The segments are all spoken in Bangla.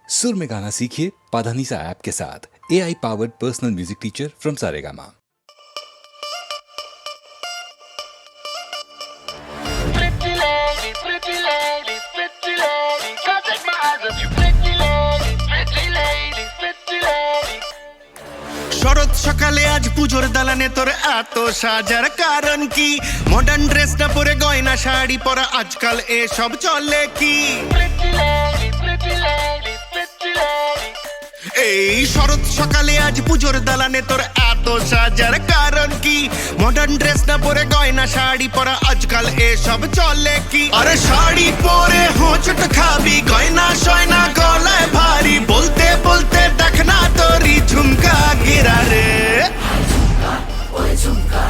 सुर में गाना सीखिए पाधानीसा ऐप के साथ। AI powered personal music teacher from Saregama. শরৎ সকালে আজ পুজোর দালানে তোর এত সাজার কারণ কি? মডার্ন ড্রেসটা পরে গয়না শাড়ি পরা আজকাল এসব চলে কি? এই শরৎ সকালে আজ পুজোর দালানে তোর এত সাজার কারণ কি? মডার্ন ড্রেস না পরে গয়না শাড়ি পরা আজকাল এসব চলে কি? আরে শাড়ি পরে হোঁচট খাবি, গয়না সয়না গলায় ভারী, বলতে বলতে দেখ না তোরই ঝুমকা গিরা রে। What jhumka?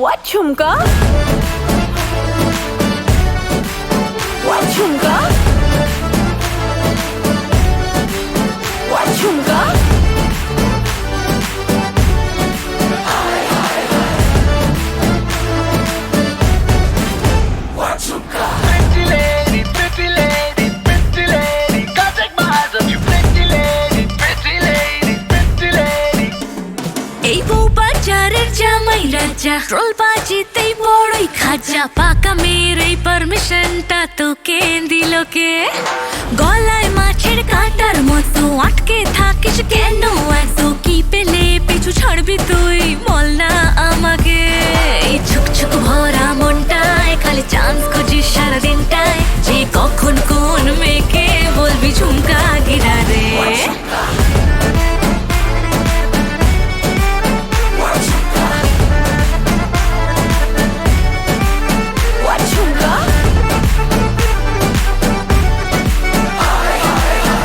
What jhumka? What jhumka? What jhumka? Pretty lady, pretty lady, pretty lady, can't take my eyes off you. Pretty lady, pretty lady, pretty lady. এই বউ বাজারের জামাই রাজা, ট্রোল বাজিতেই বড়ই খাজা, পাকা মেয়ের এই পারমিশনটা তোকে দিল কে? গলায় মাছের কাঁটার মতো আটকে থাকিস কেন এত? কি পেলে পিছু ছাড়বি তুই, বল না আমাকে। এই ছুকছুক ভরা মনটায় খালি চান্স খুঁজিস সারাদিনটায়, যে কখন কোন মেয়েকে বলবি ঝুমকা গিরা রে। What ঝুমকা?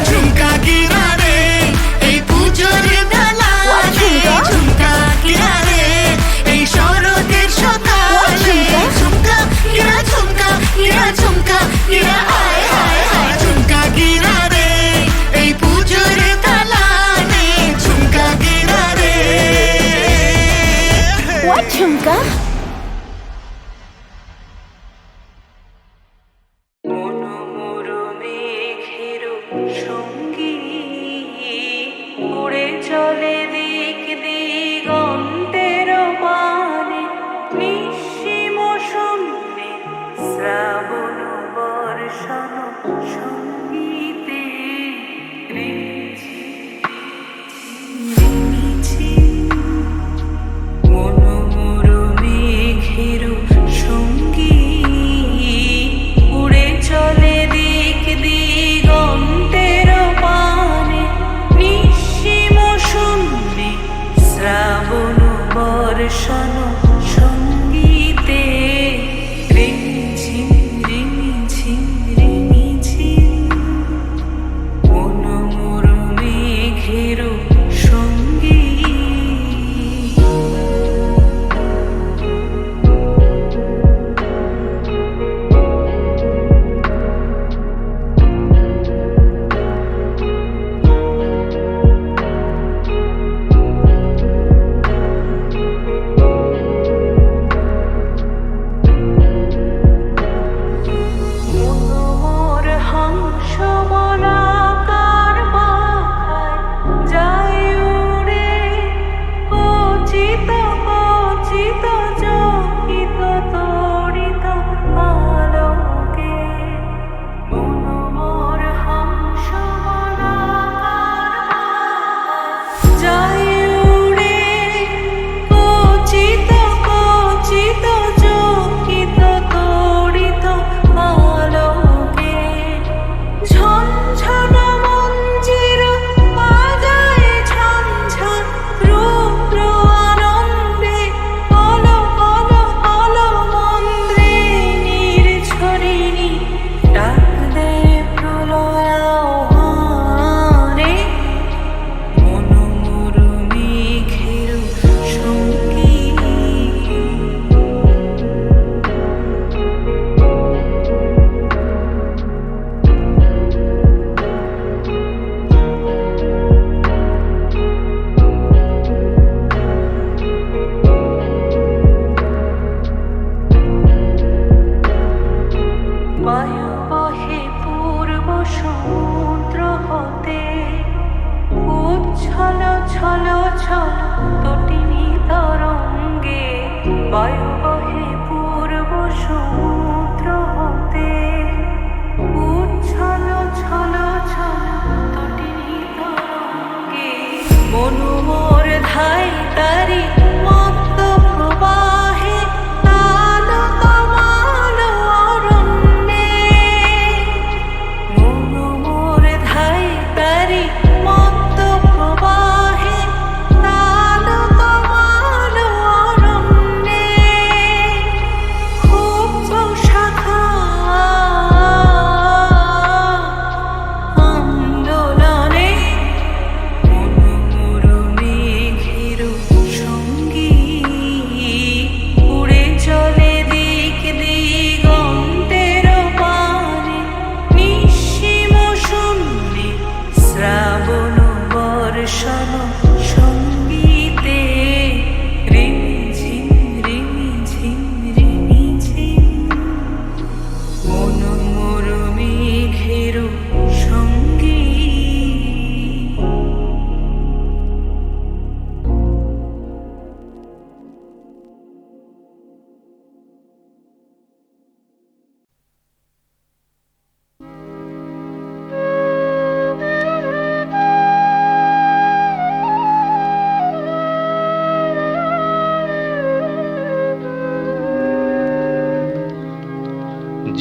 ঝুমকা গিরা রে এই পুজোর দালানে, ঝুমকা গিরা রে এই শরতের সকালে, ঝুমকা গিরা ঝুমকা গিরা ঝুমকা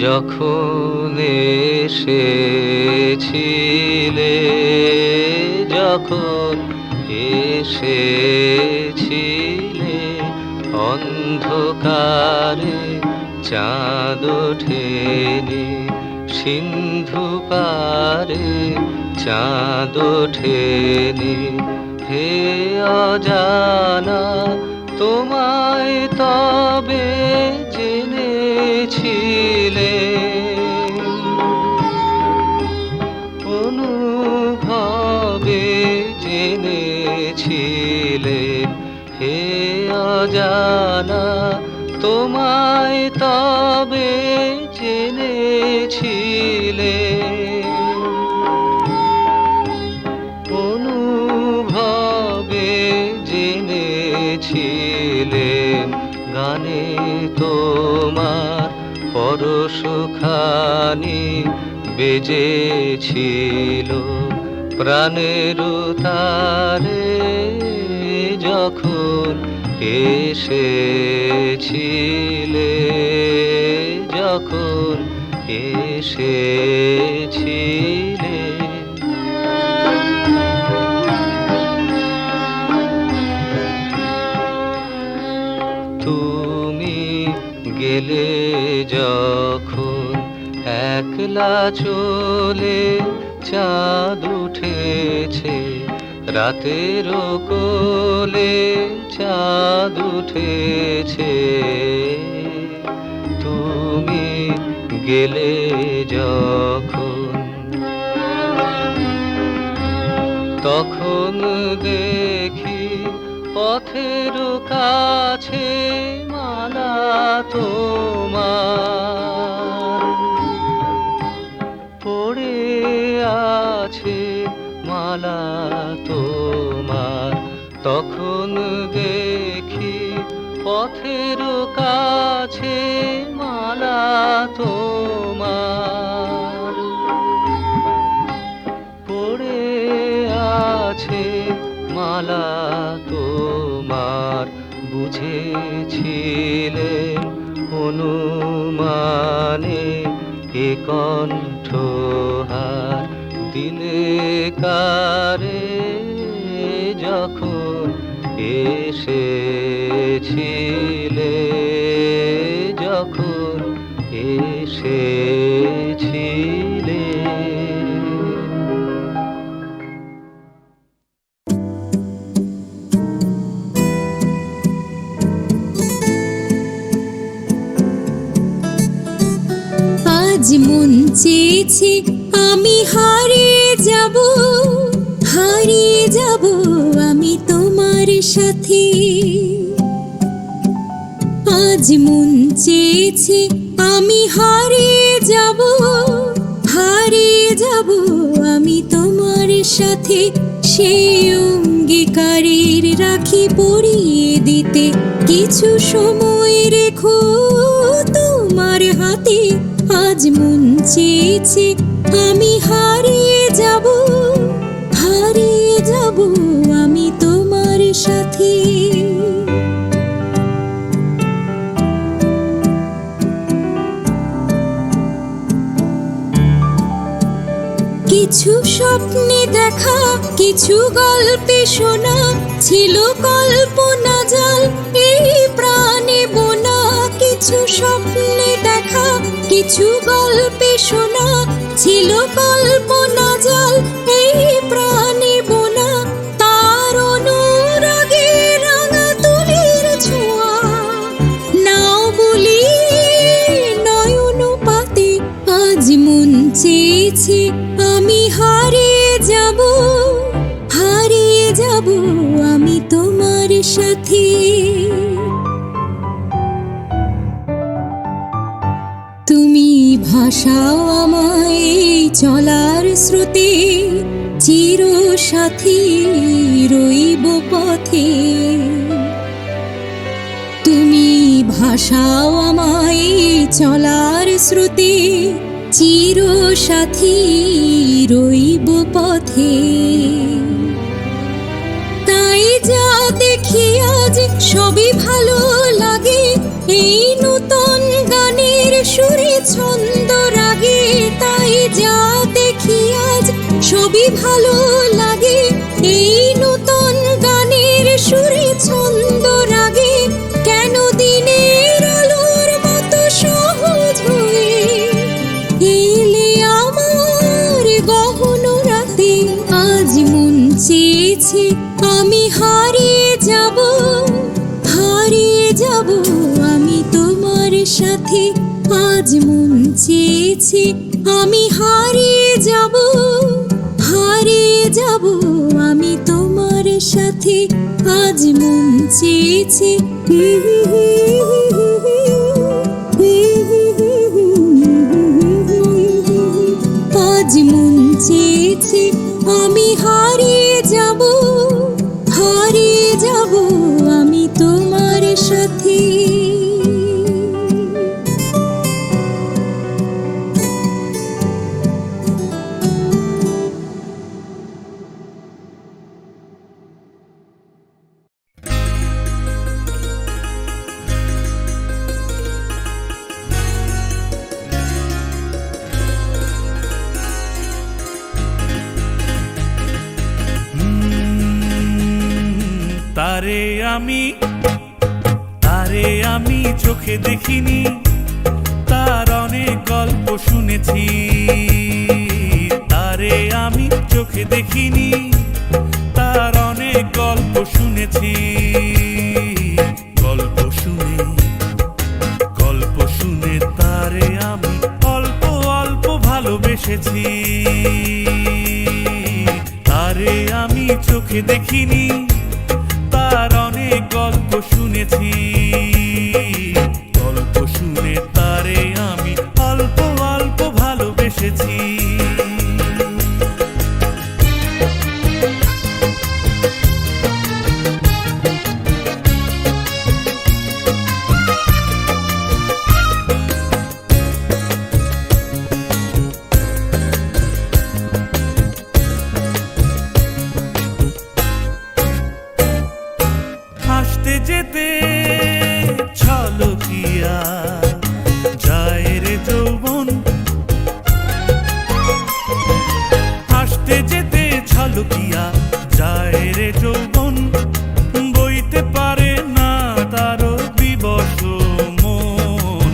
যখন এসেছিলে, যখন এসেছিলে, অন্ধকারে চাঁদ ওঠেনি, সিন্ধু পারে চাঁদ ওঠেনি। হে অজানা, তোমায় তবে জেনেছিলে, অনুভবে জেনেছিলে। হে অজানা, তোমায় তবে জেনেছিলে, অনুভবে জেনেছিলে। গানে তোমার পরশখানি বেজেছিল প্রাণের তারে, যখন এসেছিলে, যখন এসেছিলে। তুমি গেলে যখন একলা চলে, চাঁদ উঠেছে রাতের কোলে, চাঁদ উঠেছে। তুমি গেলে যখন, তখন দেখি পথের কাছে মালা তোমার পড়ে আছে, মালা তোমার। তখন দেখি পথের কাছে মালা তোমার পড়ে আছে, মালা তোমার। বুঝেছিলেন অনুমানে এ কণ্ঠহার দিলে কারে, যখন এসেছিলে, যখন এসেছিলে। আজ মন চেয়েছে আমি হারিয়ে যাব, হারিয়ে যাব আমি তোমার সাথে। আজ মন চেয়েছে আমি হারিয়ে যাব, হারিয়ে যাব আমি তোমার সাথে। সেই অঙ্গীকারের রাখি পরিয়ে দিতে কিছু সময় রেখো তোমার হাতে। আজ মন চেয়েছে আমি হারিয়ে যাব, হারিয়ে যাব আমি তোমার সাথে। কিছু স্বপ্নে দেখা, কিছু গল্পে শোনা, ছিল কল্পনা জাল এই প্রাণে বোনা। কিছু স্বপ্নে দেখা, কিছু গল্পে শোনা, ছিল কল্পনা জাল এই প্রাণে বোনা। তার অনুরাগে রাঙা তুলির ছোঁয়া নাও বলি নয়ন পাতে। আজ মন চেয়েছে আমি হারিয়ে যাব, হারিয়ে যাব আমি তোমার সাথে। তুমি ভাসাও আমায় চলার স্রোতে, চির সাথী রইব পথে। তুমি ভাসাও আমায় চলার স্রোতে, চির সাথী রইব পথে। তাই যা দেখি আজ সবই ভালো লাগে, এই নতুন গানের সুরে ছন্দ রাগে, তাই যা দেখি আজ সবই ভালো লাগে। এই নতুন গানের সুরে ছন্দ রাগে, কেন দিনের আলোর মতো সহজ হয়ে এলে আমার গহন রাতে। আজ মন চেয়েছে আমি হারিয়ে যাব, হারিয়ে যাব আমি তোমার সাথে। আজ মন চেয়েছে আমি হারিয়ে যাব, হারিয়ে যাব আমি তোমার সাথে। আজ মন চেয়েছে আজ মন চেয়েছে আমি হারিয়ে যাব, হারিয়ে যাব আমি তোমার সাথে। তারে আমি চোখে দেখিনি, তার অনেক গল্প শুনেছি। তারে আমি চোখে দেখিনি, তার অনেক গল্প শুনেছি। গল্প শুনে তারে আমি অল্প অল্প ভালোবেসেছি। তারে আমি চোখে দেখিনি, তার অনেক গল্প শুনেছি। গল্প শুনে তারে আমি অল্প অল্প ভালোবেসেছি। হাসতে যেতে ছলকিয়া যায় রে যৌবন, হাসতে যেতে ছলকিয়া যায় রে যৌবন। বইতে পারে না তারও বিবশ মন।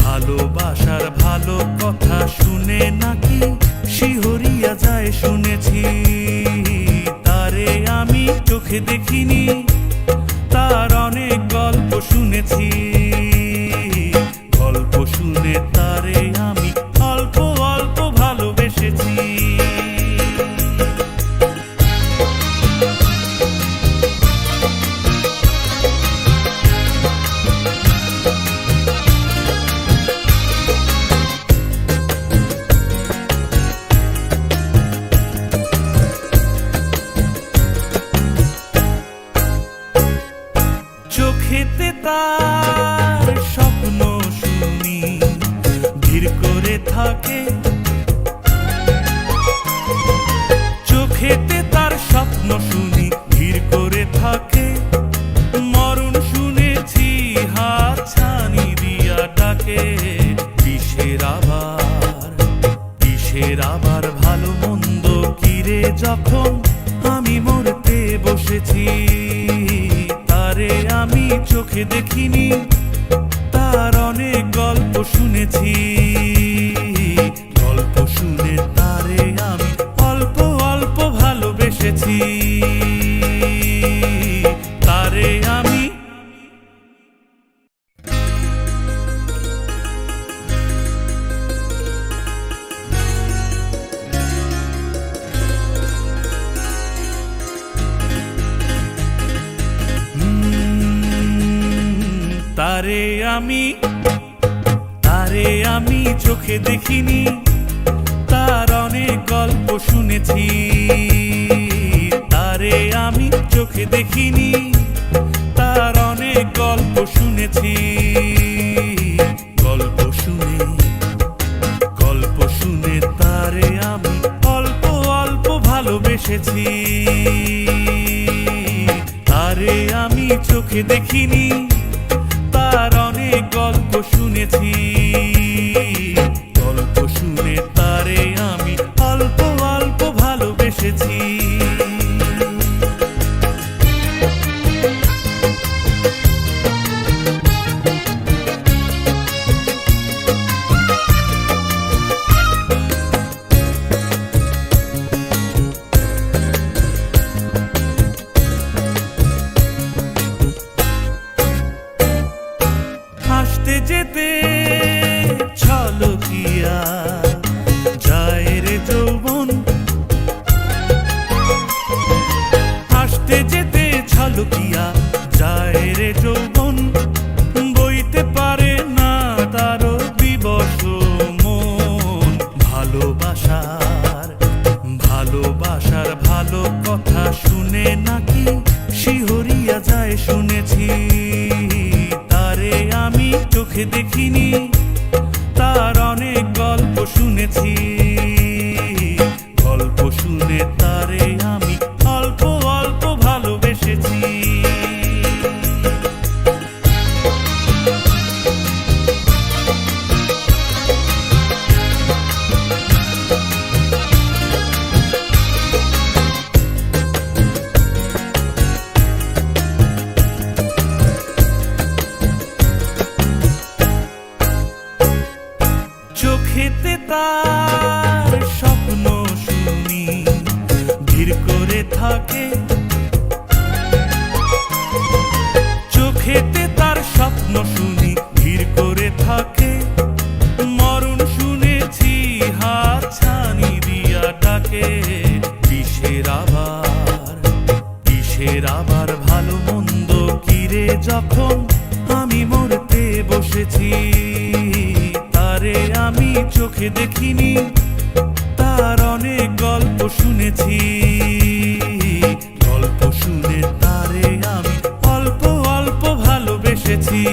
ভালোবাসার ভালো কথা শুনে নাকি শিহরিয়া যায় শুনেছি। তারে আমি চোখে দেখিনি, তার অনেক গল্প শুনেছি। গল্প শুনে তারে আমি অল্প অল্প ভালোবেসেছি। চোখেতে তার স্বপ্ন শুনি ধীর করে থাকে। চোখেতে তার স্বপ্ন শুনি ধীর করে থাকে। মরণ শুনেছি হাত ছানি দিয়া ডাকে। কিসের আবার ভালো মন্দ কিরে যখন আমি মরতে বসেছি। তারে আমি চোখে দেখিনি, তার অনেক গল্প শুনেছি। গল্প শুনে তারে আমি অল্প অল্প ভালোবেসেছি। তারে আমি তারে আমি চোখে দেখিনি, তার অনেক গল্প শুনেছি। তারে আমি চোখে দেখিনি, তার অনেক গল্প শুনেছি। গল্প শুনে তারে আমি অল্প অল্প ভালোবেসেছি। তারে আমি চোখে দেখিনি, তার অনেক গল্প শুনেছি, গল্প শুনে তারে আমি অল্প অল্প ভালোবেসেছি। হাসতে যেতে ছলকিয়া যায় রে যৌবন, হাসতে যেতে ছলকিয়া যায় রে যৌবন, বইতে পারে না তারও বিবশ মন। ভালোবাসার ভালোবাসার ভালো কথা শুনে নাকি শিহরিয়া যায় শুনেছি, তারে আমি চোখে দেখিনি, তার অনেক গল্প শুনেছি, গল্প শুনে তারে আমি অল্প অল্প ভালোবেসেছি। চোখেতে তার স্বপ্ন শুনি ধীর করে থাকে, চোখেতে তার স্বপ্ন শুনি ধীর করে থাকে, মরণ শুনেছি হাত ছানি দিয়া ডাকে। কিসের আবার ভালো মন্দ কিরে যখন আমি মরতে বসেছি, তারে আমি চোখে দেখিনি, তার অনেক গল্প শুনেছি, গল্প শুনে তারে আমি অল্প অল্প ভালোবেসেছি।